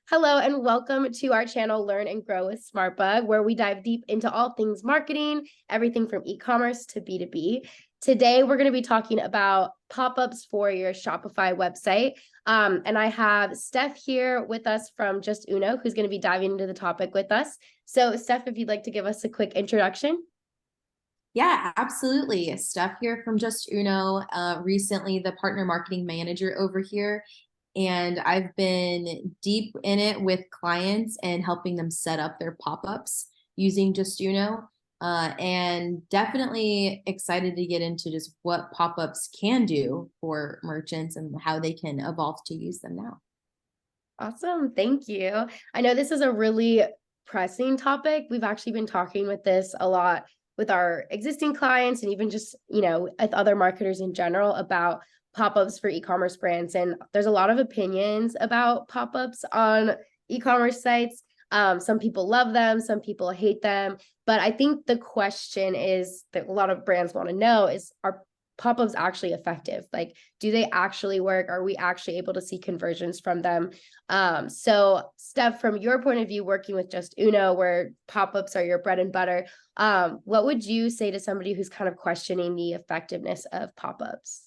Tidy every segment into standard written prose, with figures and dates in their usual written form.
Hello and welcome to our channel, Learn and Grow with SmartBug, where we dive deep into all things marketing, everything from e-commerce to B2B. Today, we're going to be talking about pop-ups for your Shopify website. And I have Steph here with us from JustUno, who's going to be diving into the topic with us. So Steph, if you'd like to give us a quick introduction. Yeah, absolutely. Steph here from JustUno, recently the partner marketing manager over here. And I've been deep in it with clients and helping them set up their pop-ups using JustUno. And definitely excited to get into just what pop-ups can do for merchants and how they can evolve to use them now. Awesome. Thank you. I know this is a really pressing topic. We've actually been talking with this a lot with our existing clients and even just, with other marketers in general about pop-ups for e-commerce brands. And there's a lot of opinions about pop-ups on e-commerce sites. Some people love them, some people hate them. But I think the question is that a lot of brands want to know is, are pop-ups actually effective? Like, do they actually work? Are we actually able to see conversions from them? So Steph, from your point of view, working with JustUno, where pop-ups are your bread and butter, what would you say to somebody who's kind of questioning the effectiveness of pop-ups?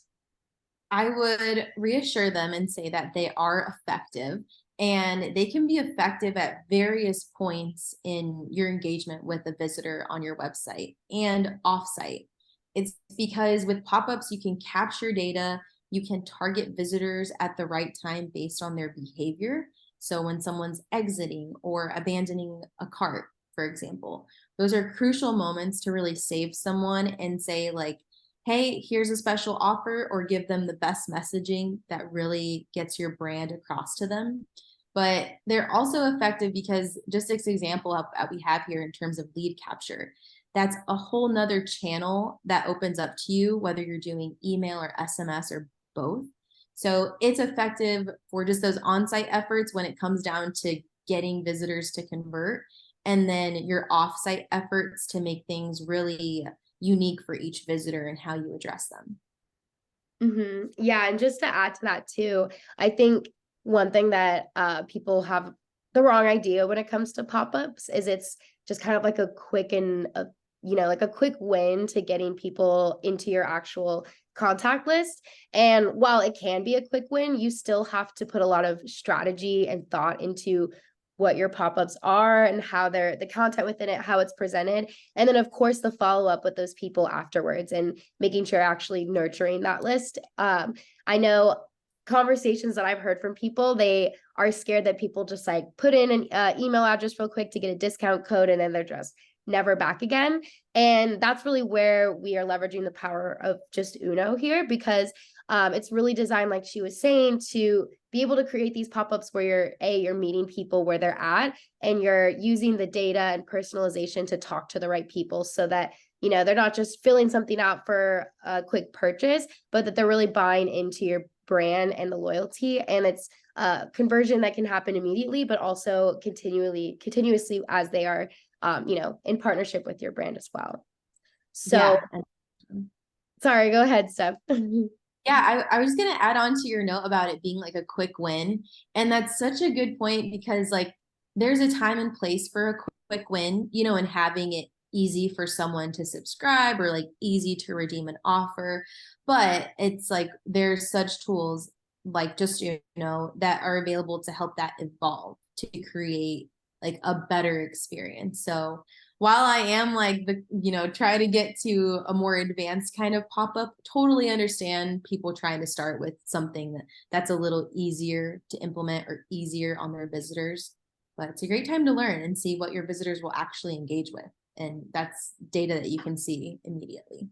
I would reassure them and say that they are effective and they can be effective at various points in your engagement with a visitor on your website and offsite. It's because with pop-ups, you can capture data, you can target visitors at the right time based on their behavior. So when someone's exiting or abandoning a cart, for example, those are crucial moments to really save someone and say like, hey, here's a special offer, or give them the best messaging that really gets your brand across to them. But they're also effective because just this example that we have here in terms of lead capture, that's a whole nother channel that opens up to you, whether you're doing email or SMS or both. So it's effective for just those on-site efforts when it comes down to getting visitors to convert, and then your off-site efforts to make things really unique for each visitor and how you address them. Yeah, and just to add to that too, I think one thing that people have the wrong idea when it comes to pop-ups is it's just kind of like a quick and like a quick win to getting people into your actual contact list. And while it can be a quick win, you still have to put a lot of strategy and thought into what your pop-ups are and how they're the content within it, how it's presented. And then of course the follow-up with those people afterwards and making sure actually nurturing that list. I know conversations that I've heard from people, they are scared that people just like put in an email address real quick to get a discount code and then they're just never back again. And that's really where we are leveraging the power of JustUno here, because it's really designed, like she was saying, to be able to create these pop-ups where you're meeting people where they're at, and you're using the data and personalization to talk to the right people so that they're not just filling something out for a quick purchase, but that they're really buying into your brand and the loyalty. And it's conversion that can happen immediately, but also continuously as they are in partnership with your brand as well. So Yeah. sorry, go ahead, Steph. Yeah, I was going to add on to your note about it being like a quick win. And that's such a good point because like there's a time and place for a quick win, and having it easy for someone to subscribe or like easy to redeem an offer. But it's like there's such tools like JustUno that are available to help that evolve to create like a better experience. So while I am like try to get to a more advanced kind of pop-up, totally understand people trying to start with something that's a little easier to implement or easier on their visitors. But it's a great time to learn and see what your visitors will actually engage with. And that's data that you can see immediately.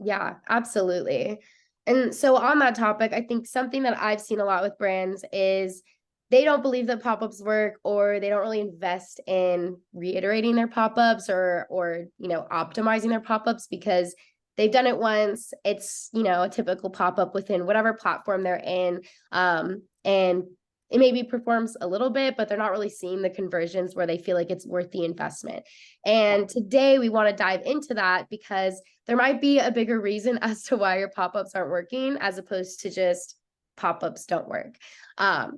Yeah, absolutely. And so on that topic, I think something that I've seen a lot with brands is they don't believe that pop-ups work, or they don't really invest in reiterating their pop-ups or optimizing their pop-ups because they've done it once. It's a typical pop-up within whatever platform they're in. And it maybe performs a little bit, but they're not really seeing the conversions where they feel like it's worth the investment. And today we want to dive into that because there might be a bigger reason as to why your pop-ups aren't working, as opposed to just pop-ups don't work.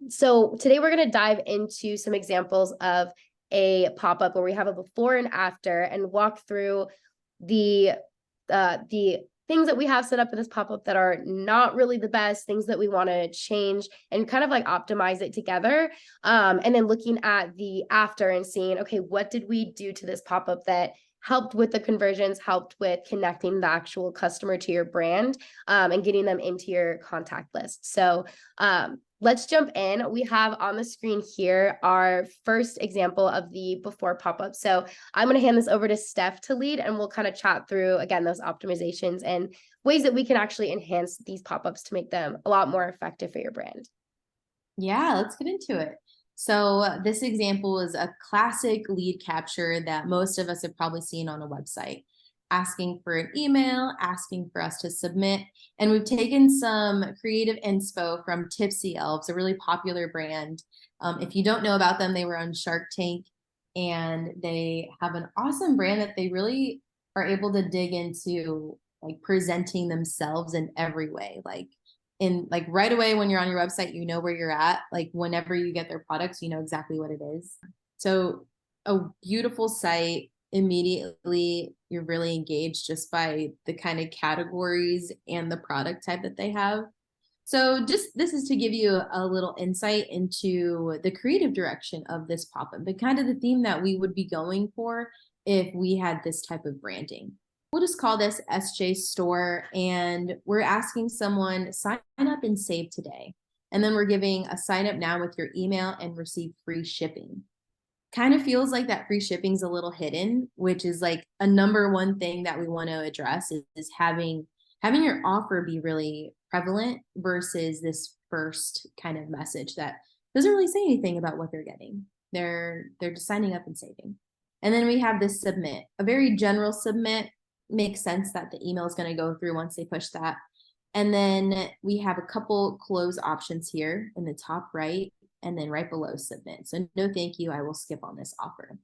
So today we're going to dive into some examples of a pop-up where we have a before and after, and walk through the things that we have set up in this pop-up that are not really the best, things that we want to change and kind of like optimize it together. And then looking at the after and seeing, okay, what did we do to this pop-up that helped with the conversions, helped with connecting the actual customer to your brand, and getting them into your contact list. So let's jump in. We have on the screen here our first example of the before pop-up. So I'm going to hand this over to Steph to lead, and we'll kind of chat through, again, those optimizations and ways that we can actually enhance these pop-ups to make them a lot more effective for your brand. Yeah, let's get into it. So this example is a classic lead capture that most of us have probably seen on a website, asking for an email, asking for us to submit. And we've taken some creative inspo from Tipsy Elves, a really popular brand. If you don't know about them, they were on Shark Tank, and they have an awesome brand that they really are able to dig into, like presenting themselves in every way. Like right away when you're on your website, you know where you're at. Like whenever you get their products, you know exactly what it is. So a beautiful site. Immediately you're really engaged just by the kind of categories and the product type that they have. So just this is to give you a little insight into the creative direction of this pop-up, but kind of the theme that we would be going for if we had this type of branding. We'll just call this SJ Store, and we're asking someone sign up and save today. And then we're giving a sign up now with your email and receive free shipping. Kind of feels like that free shipping's a little hidden, which is like a number one thing that we want to address is having your offer be really prevalent versus this first kind of message that doesn't really say anything about what they're getting. They're just signing up and saving. And then we have this submit, a very general submit. Makes sense that the email is going to go through once they push that. And then we have a couple close options here in the top right, and then right below submit. So no, thank you. I will skip on this offer.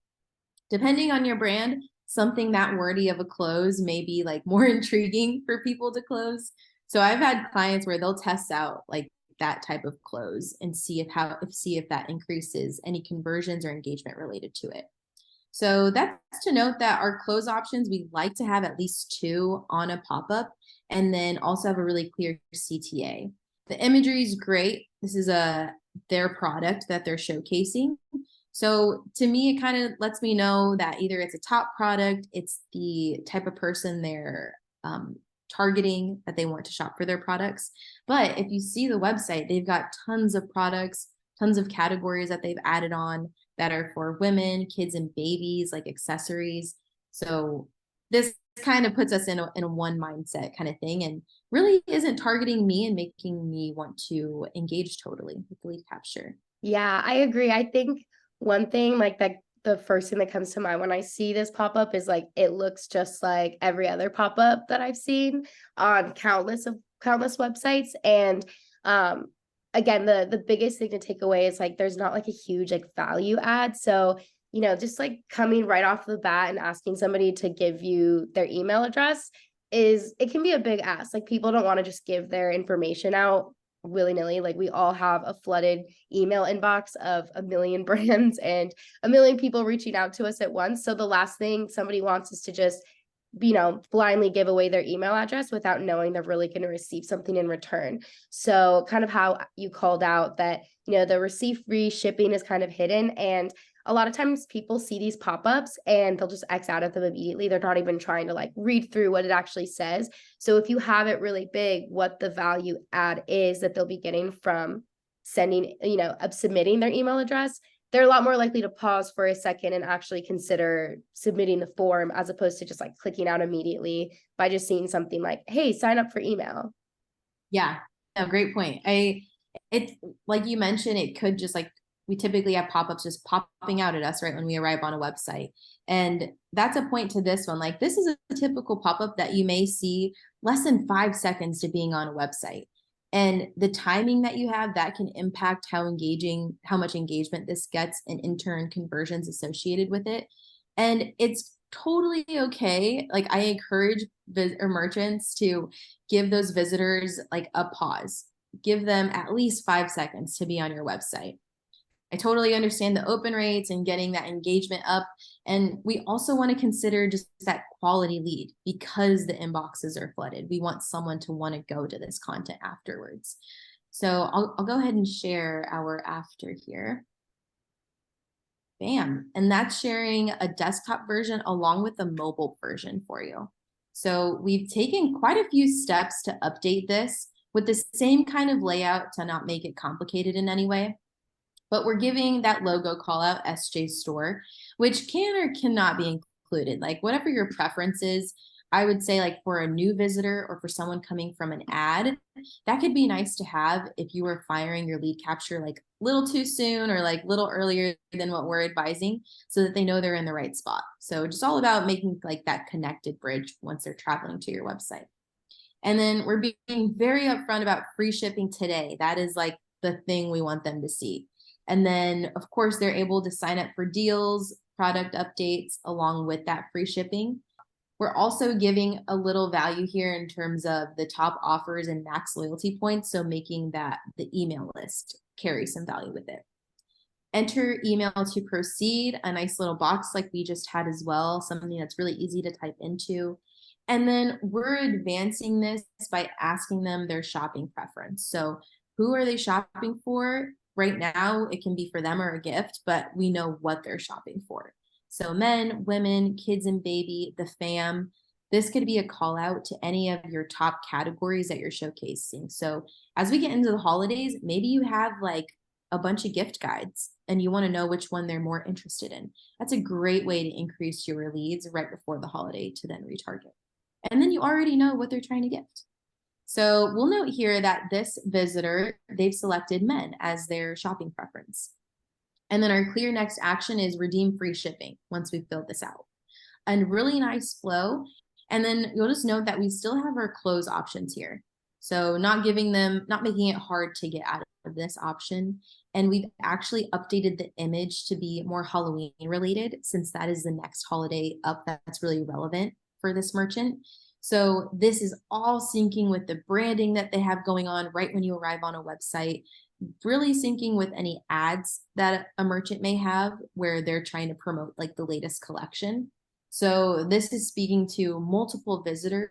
Depending on your brand, something that wordy of a close may be like more intriguing for people to close. So I've had clients where they'll test out like that type of close and see if that increases any conversions or engagement related to it. So that's to note that our close options, we like to have at least 2 on a pop-up, and then also have a really clear CTA. The imagery is great. This is their product that they're showcasing. So to me, it kind of lets me know that either it's a top product, it's the type of person they're targeting that they want to shop for their products. But if you see the website, they've got tons of products, tons of categories that they've added on that are for women, kids, and babies, like accessories. So this kind of puts us in a one mindset kind of thing, and really isn't targeting me and making me want to engage totally with the lead capture. Yeah, I agree. I think one thing like that, the first thing that comes to mind when I see this pop-up is like it looks just like every other pop-up that I've seen on countless websites. And again, the biggest thing to take away is like there's not like a huge like value add. So, just like coming right off the bat and asking somebody to give you their email address it can be a big ask. Like people don't want to just give their information out willy-nilly. Like we all have a flooded email inbox of a million brands and a million people reaching out to us at once. So the last thing somebody wants is to just blindly give away their email address without knowing they're really going to receive something in return. So kind of how you called out that, the receive free shipping is kind of hidden. And a lot of times people see these pop-ups and they'll just X out of them immediately. They're not even trying to like read through what it actually says. So if you have it really big, what the value add is that they'll be getting from sending, submitting their email address, they're a lot more likely to pause for a second and actually consider submitting the form as opposed to just like clicking out immediately by just seeing something like, hey, sign up for email. Yeah, no, great point. It's like you mentioned, it could just like, we typically have pop-ups just popping out at us right when we arrive on a website. And that's a point to this one. Like this is a typical pop-up that you may see less than 5 seconds to being on a website. And the timing that you have, that can impact how much engagement this gets, and in turn conversions associated with it. And it's totally okay. Like I encourage merchants to give those visitors like a pause. give them at least 5 seconds to be on your website. I totally understand the open rates and getting that engagement up. And we also want to consider just that quality lead because the inboxes are flooded. We want someone to want to go to this content afterwards. So I'll go ahead and share our after here. Bam. And that's sharing a desktop version along with the mobile version for you. So we've taken quite a few steps to update this with the same kind of layout to not make it complicated in any way. But we're giving that logo call out SJ Store, which can or cannot be included. Like whatever your preference is, I would say like for a new visitor or for someone coming from an ad, that could be nice to have if you were firing your lead capture like a little too soon or like a little earlier than what we're advising so that they know they're in the right spot. So just all about making like that connected bridge once they're traveling to your website. And then we're being very upfront about free shipping today. That is like the thing we want them to see. And then, of course, they're able to sign up for deals, product updates, along with that free shipping. We're also giving a little value here in terms of the top offers and max loyalty points. So making that the email list carry some value with it. Enter email to proceed, a nice little box like we just had as well, something that's really easy to type into. And then we're advancing this by asking them their shopping preference. So who are they shopping for? Right now, it can be for them or a gift, but we know what they're shopping for. So men, women, kids and baby, the fam. This could be a call out to any of your top categories that you're showcasing. So as we get into the holidays, maybe you have like a bunch of gift guides and you want to know which one they're more interested in. That's a great way to increase your leads right before the holiday to then retarget. And then you already know what they're trying to gift. So we'll note here that this visitor, they've selected men as their shopping preference. And then our clear next action is redeem free shipping once we've filled this out. And really nice flow. And then you'll just note that we still have our close options here. So not making it hard to get out of this option. And we've actually updated the image to be more Halloween related since that is the next holiday up that's really relevant for this merchant. So this is all syncing with the branding that they have going on right when you arrive on a website, really syncing with any ads that a merchant may have where they're trying to promote like the latest collection. So this is speaking to multiple visitors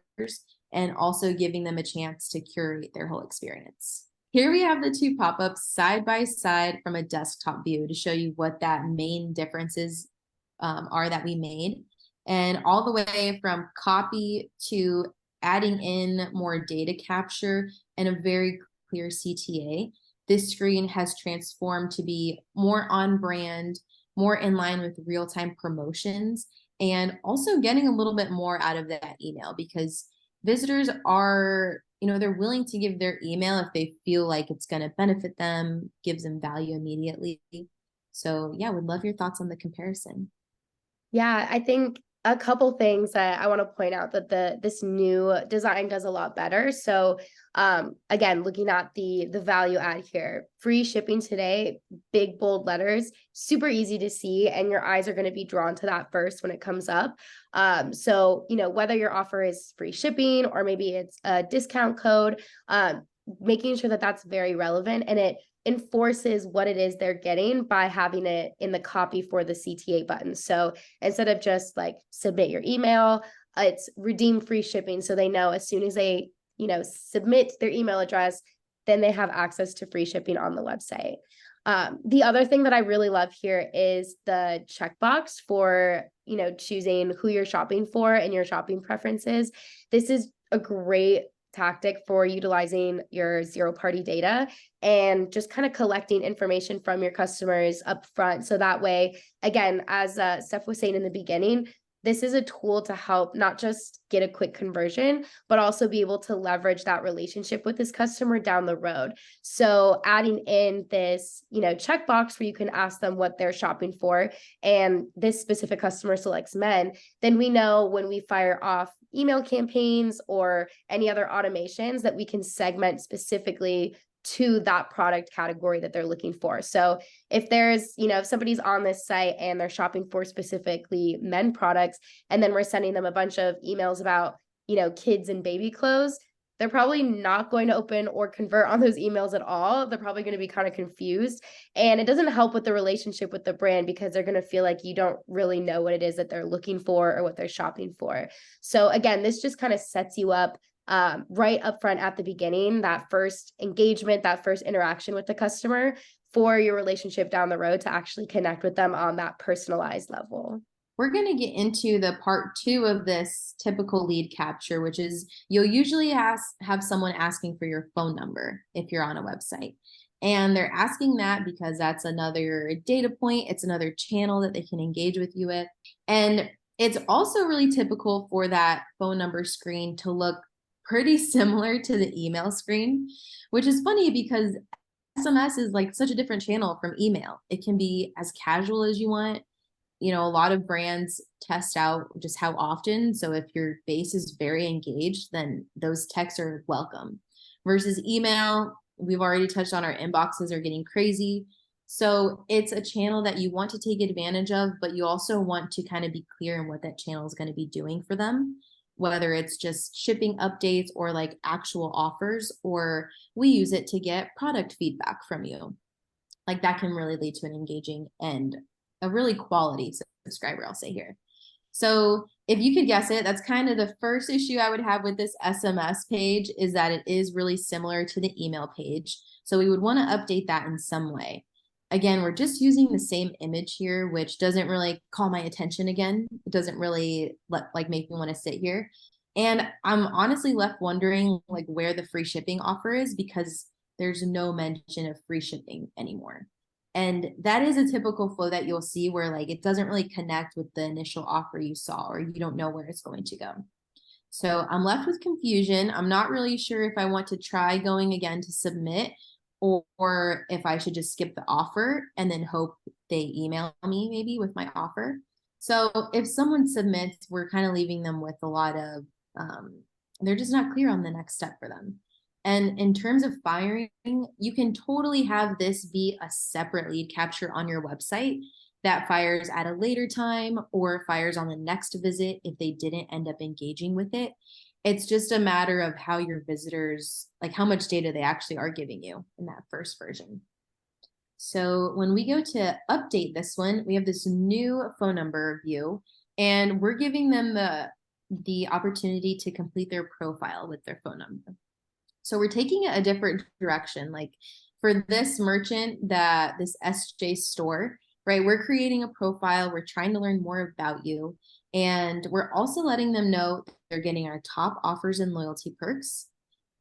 and also giving them a chance to curate their whole experience. Here we have the two pop-ups side by side from a desktop view to show you what that main differences are that we made. And all the way from copy to adding in more data capture and a very clear CTA, this screen has transformed to be more on brand, more in line with real-time promotions, and also getting a little bit more out of that email because visitors are, they're willing to give their email if they feel like it's going to benefit them, gives them value immediately. So yeah, would love your thoughts on the comparison. Yeah, I think a couple things that I want to point out that this new design does a lot better. So again, looking at the value add here, free shipping today, big bold letters, super easy to see, and your eyes are going to be drawn to that first when it comes up. So whether your offer is free shipping or maybe it's a discount code, making sure that that's very relevant and it enforces what it is they're getting by having it in the copy for the CTA button. So instead of just like submit your email, it's redeem free shipping. So they know as soon as they, submit their email address, then they have access to free shipping on the website. The other thing that I really love here is the checkbox for, choosing who you're shopping for and your shopping preferences. This is a great tactic for utilizing your zero-party data and just kind of collecting information from your customers up front. So that way, again, as Steph was saying in the beginning, this is a tool to help not just get a quick conversion, but also be able to leverage that relationship with this customer down the road. So adding in this, checkbox where you can ask them what they're shopping for, and this specific customer selects men, then we know when we fire off email campaigns or any other automations that we can segment specifically to that product category that they're looking for. So if there's, if somebody's on this site and they're shopping for specifically men products, and then we're sending them a bunch of emails about, kids and baby clothes, they're probably not going to open or convert on those emails at all. They're probably going to be kind of confused. And it doesn't help with the relationship with the brand because they're going to feel like you don't really know what it is that they're looking for or what they're shopping for. So again, this just kind of sets you up right up front at the beginning, that first engagement, that first interaction with the customer for your relationship down the road to actually connect with them on that personalized level. We're going to get into the part 2 of this typical lead capture, which is you'll usually have someone asking for your phone number if you're on a website. And they're asking that because that's another data point. It's another channel that they can engage with you with. And it's also really typical for that phone number screen to look pretty similar to the email screen, which is funny because SMS is like such a different channel from email. It can be as casual as you want. You know, a lot of brands test out just how often. So if your base is very engaged, then those texts are welcome. Versus email, we've already touched on, our inboxes are getting crazy. So it's a channel that you want to take advantage of, but you also want to kind of be clear in what that channel is going to be doing for them, whether it's just shipping updates or like actual offers, or we use it to get product feedback from you. Like that can really lead to an engaging and a really quality subscriber, I'll say here. So if you could guess it, that's kind of the first issue I would have with this SMS page, is that it is really similar to the email page. So we would want to update that in some way. Again, we're just using the same image here, which doesn't really call my attention again. It doesn't really make me want to sit here. And I'm honestly left wondering like where the free shipping offer is, because there's no mention of free shipping anymore. And that is a typical flow that you'll see where like it doesn't really connect with the initial offer you saw, or you don't know where it's going to go. So I'm left with confusion. I'm not really sure if I want to try going again to submit, or if I should just skip the offer and then hope they email me maybe with my offer. So if someone submits, we're kind of leaving them with a lot of, they're just not clear on the next step for them. And in terms of firing, you can totally have this be a separate lead capture on your website that fires at a later time or fires on the next visit if they didn't end up engaging with it. It's just a matter of how your visitors, like how much data they actually are giving you in that first version. So when we go to update this one, we have this new phone number view, and we're giving them the opportunity to complete their profile with their phone number. So we're taking it a different direction. Like for this merchant, this SJ store, right? We're creating a profile. We're trying to learn more about you. And we're also letting them know they're getting our top offers and loyalty perks.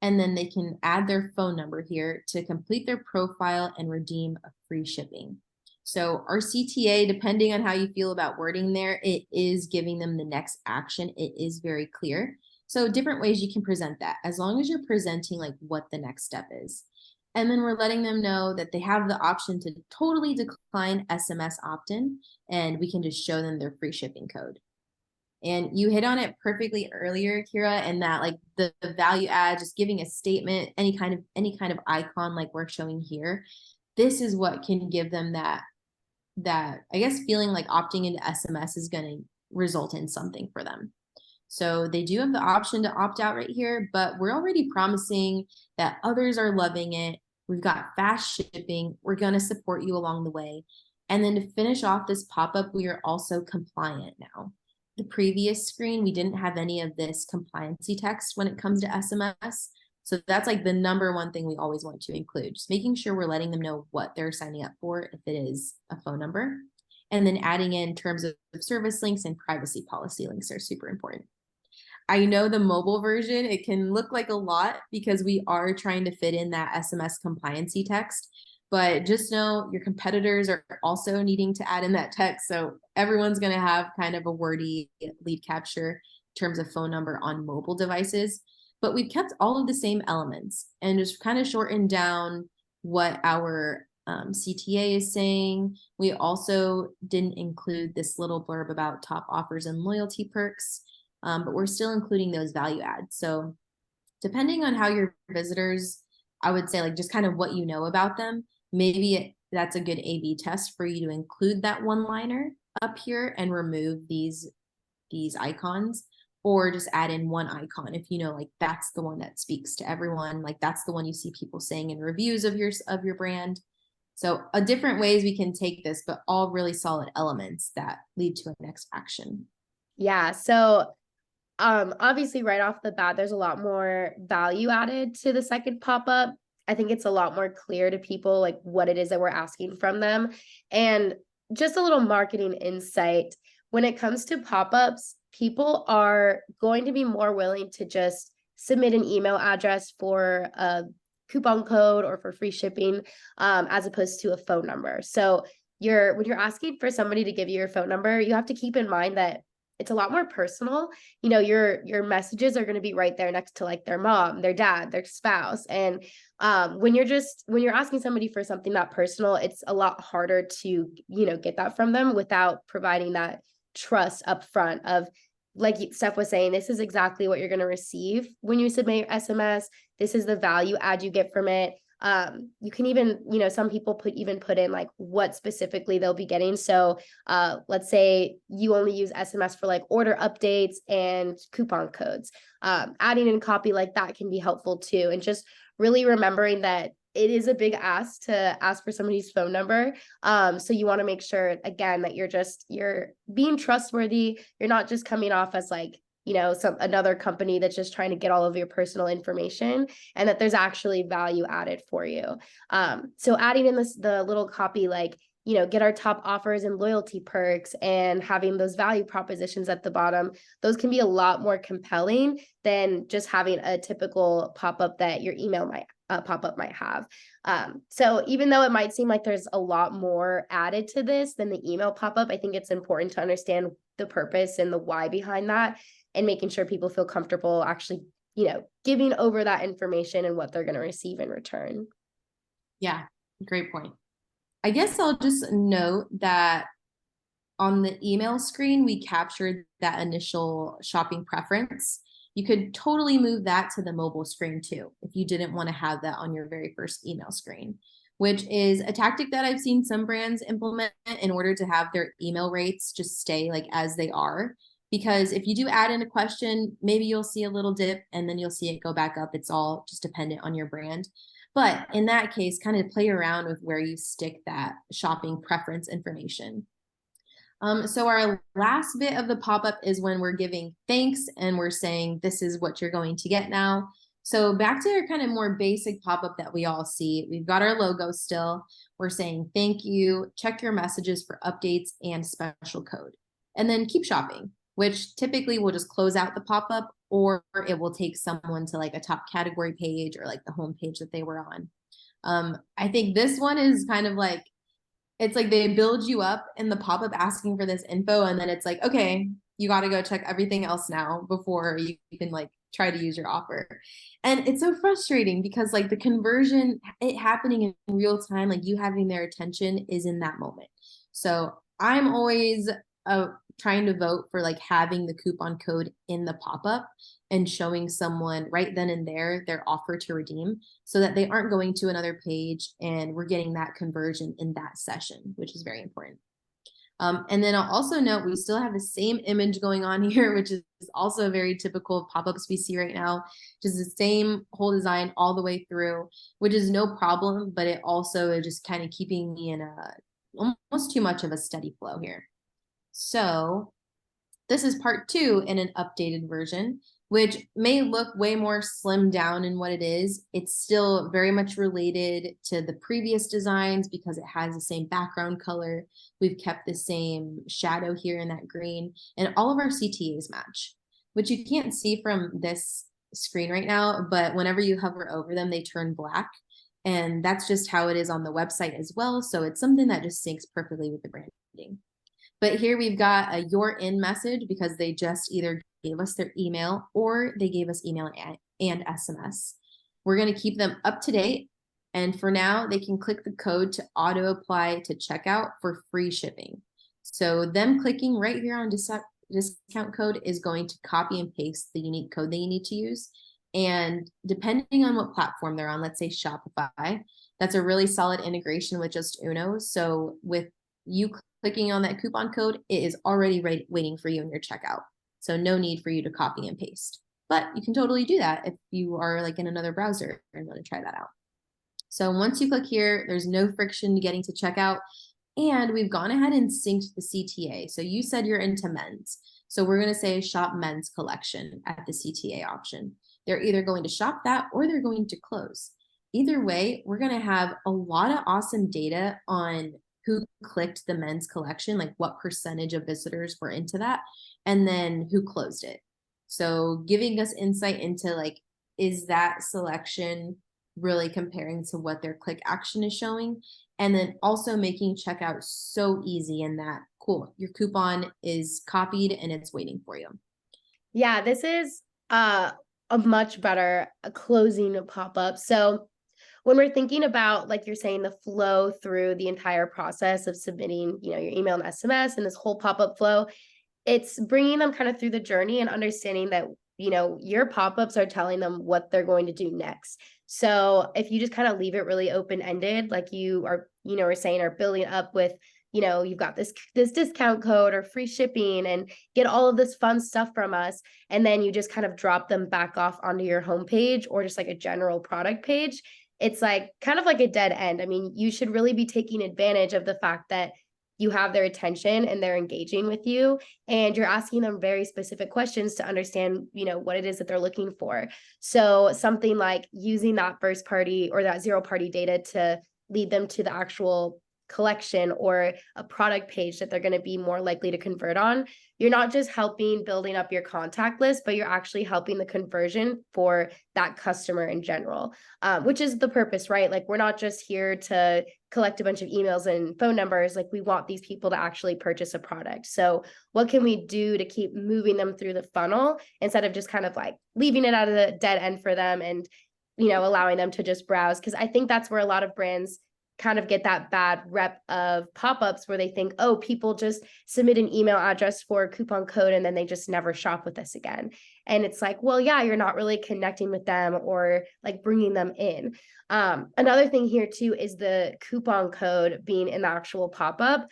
And then they can add their phone number here to complete their profile and redeem a free shipping. So our CTA, depending on how you feel about wording there, it is giving them the next action. It is very clear. So different ways you can present that, as long as you're presenting like what the next step is. And then we're letting them know that they have the option to totally decline SMS opt-in, and we can just show them their free shipping code. And you hit on it perfectly earlier, Kira, and that like the value add, just giving a statement, any kind of icon like we're showing here. This is what can give them that I guess feeling like opting into SMS is going to result in something for them. So they do have the option to opt out right here, but we're already promising that others are loving it. We've got fast shipping. We're going to support you along the way. And then to finish off this pop-up, we are also compliant now. The previous screen, we didn't have any of this compliancy text when it comes to SMS. So that's like the number one thing we always want to include, just making sure we're letting them know what they're signing up for if it is a phone number. And then adding in terms of service links and privacy policy links are super important. I know the mobile version, it can look like a lot because we are trying to fit in that SMS compliancy text, but just know your competitors are also needing to add in that text. So everyone's going to have kind of a wordy lead capture in terms of phone number on mobile devices, but we've kept all of the same elements and just kind of shortened down what our CTA is saying. We also didn't include this little blurb about top offers and loyalty perks. But we're still including those value adds. So depending on how your visitors, I would say like just kind of what you know about them, maybe that's a good A/B test for you to include that one-liner up here and remove these icons. or just add in one icon if you know like that's the one that speaks to everyone, like that's the one you see people saying in reviews of your brand. So different ways we can take this, but all really solid elements that lead to a next action. Yeah. So obviously right off the bat, there's a lot more value added to the second pop-up. I think it's a lot more clear to people like what it is that we're asking from them. And just a little marketing insight. When it comes to pop-ups, people are going to be more willing to just submit an email address for a coupon code or for free shipping, as opposed to a phone number. So when you're asking for somebody to give you your phone number, you have to keep in mind that it's a lot more personal. You know, your messages are going to be right there next to like their mom, their dad, their spouse. And when you're asking somebody for something that personal, it's a lot harder to, you know, get that from them without providing that trust up front of, like Steph was saying, this is exactly what you're going to receive when you submit your SMS. This is the value add you get from it. You can even, you know, some people put in like what specifically they'll be getting. So let's say you only use SMS for like order updates and coupon codes. Adding in copy like that can be helpful too. And just really remembering that it is a big ask to ask for somebody's phone number. So you want to make sure again that you're being trustworthy. You're not just coming off as like, you know, another company that's just trying to get all of your personal information, and that there's actually value added for you. So adding in the little copy, like, you know, get our top offers and loyalty perks, and having those value propositions at the bottom, those can be a lot more compelling than just having a typical pop-up that your email pop-up might have. So even though it might seem like there's a lot more added to this than the email pop-up, I think it's important to understand the purpose and the why behind that, and making sure people feel comfortable actually, you know, giving over that information and what they're going to receive in return. Yeah, great point. I guess I'll just note that on the email screen, we captured that initial shopping preference. You could totally move that to the mobile screen too, if you didn't want to have that on your very first email screen, which is a tactic that I've seen some brands implement in order to have their email rates just stay like as they are. Because if you do add in a question, maybe you'll see a little dip and then you'll see it go back up. It's all just dependent on your brand. But in that case, kind of play around with where you stick that shopping preference information. So our last bit of the pop-up is when we're giving thanks and we're saying, this is what you're going to get now. So back to our kind of more basic pop-up that we all see. We've got our logo still. We're saying, thank you, check your messages for updates and special code. And then keep shopping, which typically will just close out the pop-up, or it will take someone to like a top category page or like the home page that they were on. I think this one is kind of like, it's like they build you up in the pop-up asking for this info, and then it's like, okay, you got to go check everything else now before you can like try to use your offer. And it's so frustrating because like the conversion, it happening in real time, like you having their attention is in that moment. So I'm always trying to vote for like having the coupon code in the pop-up and showing someone right then and there their offer to redeem, so that they aren't going to another page and we're getting that conversion in that session, which is very important. And then I'll also note we still have the same image going on here, which is also very typical of pop-ups we see right now, which is the same whole design all the way through, which is no problem, but it also is just kind of keeping me in almost too much of a steady flow here. So this is part 2 in an updated version, which may look way more slimmed down in what it is. It's still very much related to the previous designs because it has the same background color. We've kept the same shadow here in that green, and all of our CTAs match, which you can't see from this screen right now, but whenever you hover over them, they turn black. And that's just how it is on the website as well. So it's something that just syncs perfectly with the branding. But here we've got a you're in message because they just either gave us their email or they gave us email and SMS. We're going to keep them up to date. And for now, they can click the code to auto apply to checkout for free shipping. So them clicking right here on discount code is going to copy and paste the unique code that you need to use. And depending on what platform they're on, let's say Shopify, that's a really solid integration with JustUno. So with you clicking on that coupon code, it is already waiting for you in your checkout. So no need for you to copy and paste, but you can totally do that if you are like in another browser and want to try that out. So once you click here, there's no friction to getting to checkout. And we've gone ahead and synced the CTA. So you said you're into men's. So we're going to say shop men's collection at the CTA option. They're either going to shop that or they're going to close. Either way, we're going to have a lot of awesome data on who clicked the men's collection, like what percentage of visitors were into that, and then who closed it. So giving us insight into like, is that selection really comparing to what their click action is showing? And then also making checkout so easy in that, cool, your coupon is copied and it's waiting for you. Yeah, this is a much better closing pop-up. So when we're thinking about, like you're saying, the flow through the entire process of submitting, your email and SMS and this whole pop-up flow, it's bringing them kind of through the journey and understanding that, your pop-ups are telling them what they're going to do next. So if you just kind of leave it really open-ended, like you are, are saying, are building up with, you've got this discount code or free shipping and get all of this fun stuff from us. And then you just kind of drop them back off onto your homepage or just like a general product page. It's like kind of like a dead end. I mean, you should really be taking advantage of the fact that you have their attention and they're engaging with you and you're asking them very specific questions to understand, what it is that they're looking for. So something like using that first party or that zero party data to lead them to the actual collection or a product page that they're going to be more likely to convert on. You're not just helping building up your contact list, but you're actually helping the conversion for that customer in general, which is the purpose, right? Like we're not just here to collect a bunch of emails and phone numbers. Like we want these people to actually purchase a product. So what can we do to keep moving them through the funnel instead of just kind of like leaving it at a dead end for them and, allowing them to just browse? Because I think that's where a lot of brands kind of get that bad rep of pop-ups where they think, oh, people just submit an email address for a coupon code and then they just never shop with us again. And it's like, well, yeah, you're not really connecting with them or like bringing them in. Another thing here too is the coupon code being in the actual pop-up.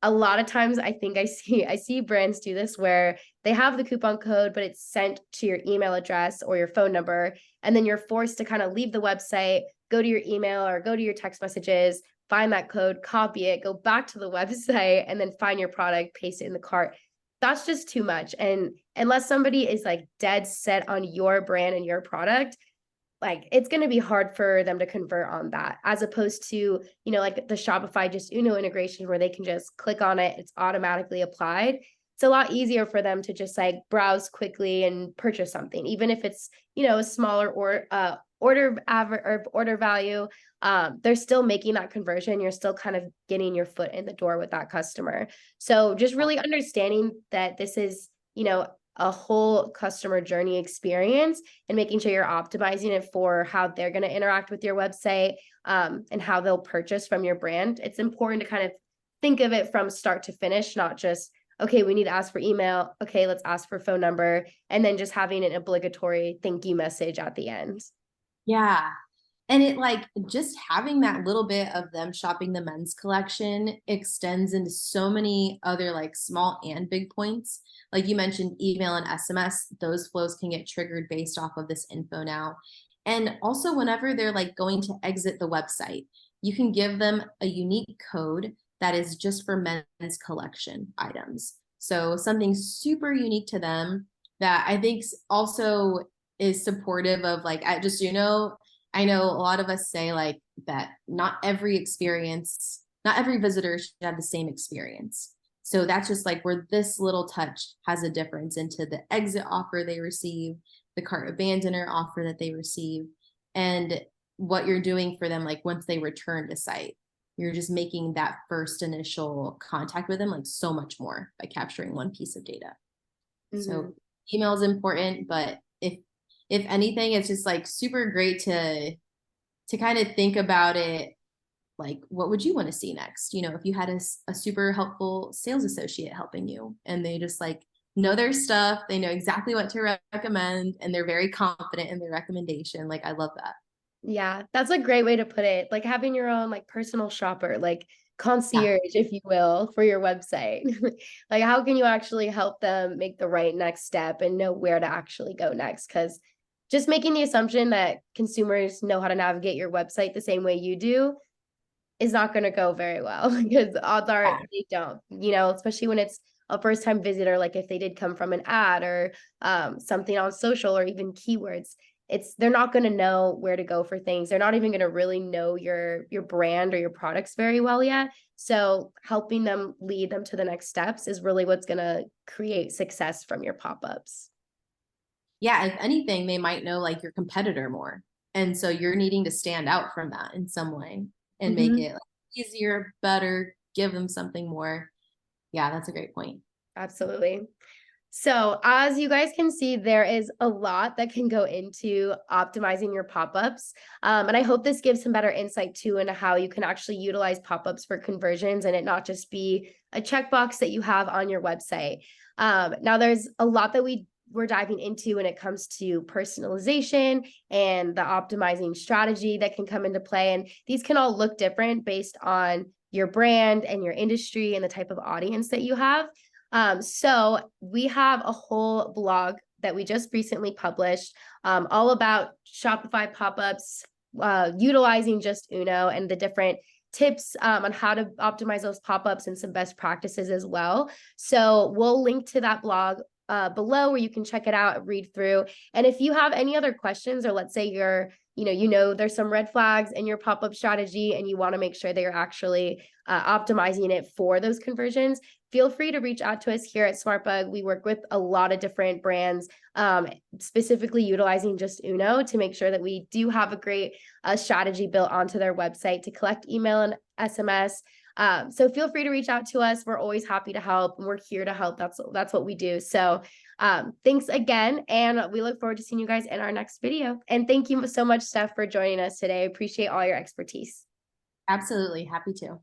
A lot of times I think I see brands do this where they have the coupon code, but it's sent to your email address or your phone number. And then you're forced to kind of leave the website, go to your email or go to your text messages, find that code, copy it, go back to the website, and then find your product, paste it in the cart. That's just too much. And unless somebody is like dead set on your brand and your product, like it's going to be hard for them to convert on that, as opposed to, like the Shopify JustUno integration where they can just click on it, it's automatically applied. It's a lot easier for them to just like browse quickly and purchase something, even if it's, a smaller order value. They're still making that conversion. You're still kind of getting your foot in the door with that customer. So just really understanding that this is, a whole customer journey experience and making sure you're optimizing it for how they're going to interact with your website, and how they'll purchase from your brand. It's important to kind of think of it from start to finish, not just, okay, we need to ask for email. Okay, let's ask for phone number. And then just having an obligatory thank you message at the end. Yeah. And it like just having that little bit of them shopping the men's collection extends into so many other like small and big points. Like you mentioned, email and SMS, those flows can get triggered based off of this info now. And also whenever they're like going to exit the website, you can give them a unique code that is just for men's collection items. So something super unique to them that I think also is supportive of like at JustUno. I know a lot of us say like that not every visitor should have the same experience. So that's just like where this little touch has a difference into the exit offer they receive, the cart abandoner offer that they receive, and what you're doing for them like once they return to site. You're just making that first initial contact with them like so much more by capturing one piece of data. Mm-hmm. So email is important, but if anything, it's just like super great to kind of think about it. Like, what would you want to see next? If you had a super helpful sales associate helping you and they just like know their stuff, they know exactly what to recommend and they're very confident in their recommendation. Like, I love that. Yeah, that's a great way to put it. Like having your own like personal shopper, like concierge, if you will, for your website. Like, how can you actually help them make the right next step and know where to actually go next? Because just making the assumption that consumers know how to navigate your website the same way you do is not going to go very well, because odds are Yeah. they don't, especially when it's a first time visitor, like if they did come from an ad or something on social or even keywords, they're not going to know where to go for things. They're not even going to really know your brand or your products very well yet. So helping them lead them to the next steps is really what's going to create success from your pop-ups. Yeah, if anything, they might know like your competitor more. And so you're needing to stand out from that in some way and make Mm-hmm. it like, easier, better, give them something more. Yeah, that's a great point. Absolutely. So as you guys can see, there is a lot that can go into optimizing your pop-ups. And I hope this gives some better insight too into how you can actually utilize pop-ups for conversions and it not just be a checkbox that you have on your website. Now there's a lot that we're diving into when it comes to personalization and the optimizing strategy that can come into play. And these can all look different based on your brand and your industry and the type of audience that you have. So we have a whole blog that we just recently published, all about Shopify pop-ups, utilizing JustUno and the different tips on how to optimize those pop-ups and some best practices as well. So we'll link to that blog below where you can check it out, read through. And if you have any other questions, or let's say there's some red flags in your pop-up strategy and you want to make sure that you're actually optimizing it for those conversions, feel free to reach out to us here at SmartBug. We work with a lot of different brands, specifically utilizing JustUno to make sure that we do have a great strategy built onto their website to collect email and SMS. So feel free to reach out to us. We're always happy to help. We're here to help. That's what we do. So thanks again. And we look forward to seeing you guys in our next video. And thank you so much, Steph, for joining us today. I appreciate all your expertise. Absolutely. Happy to.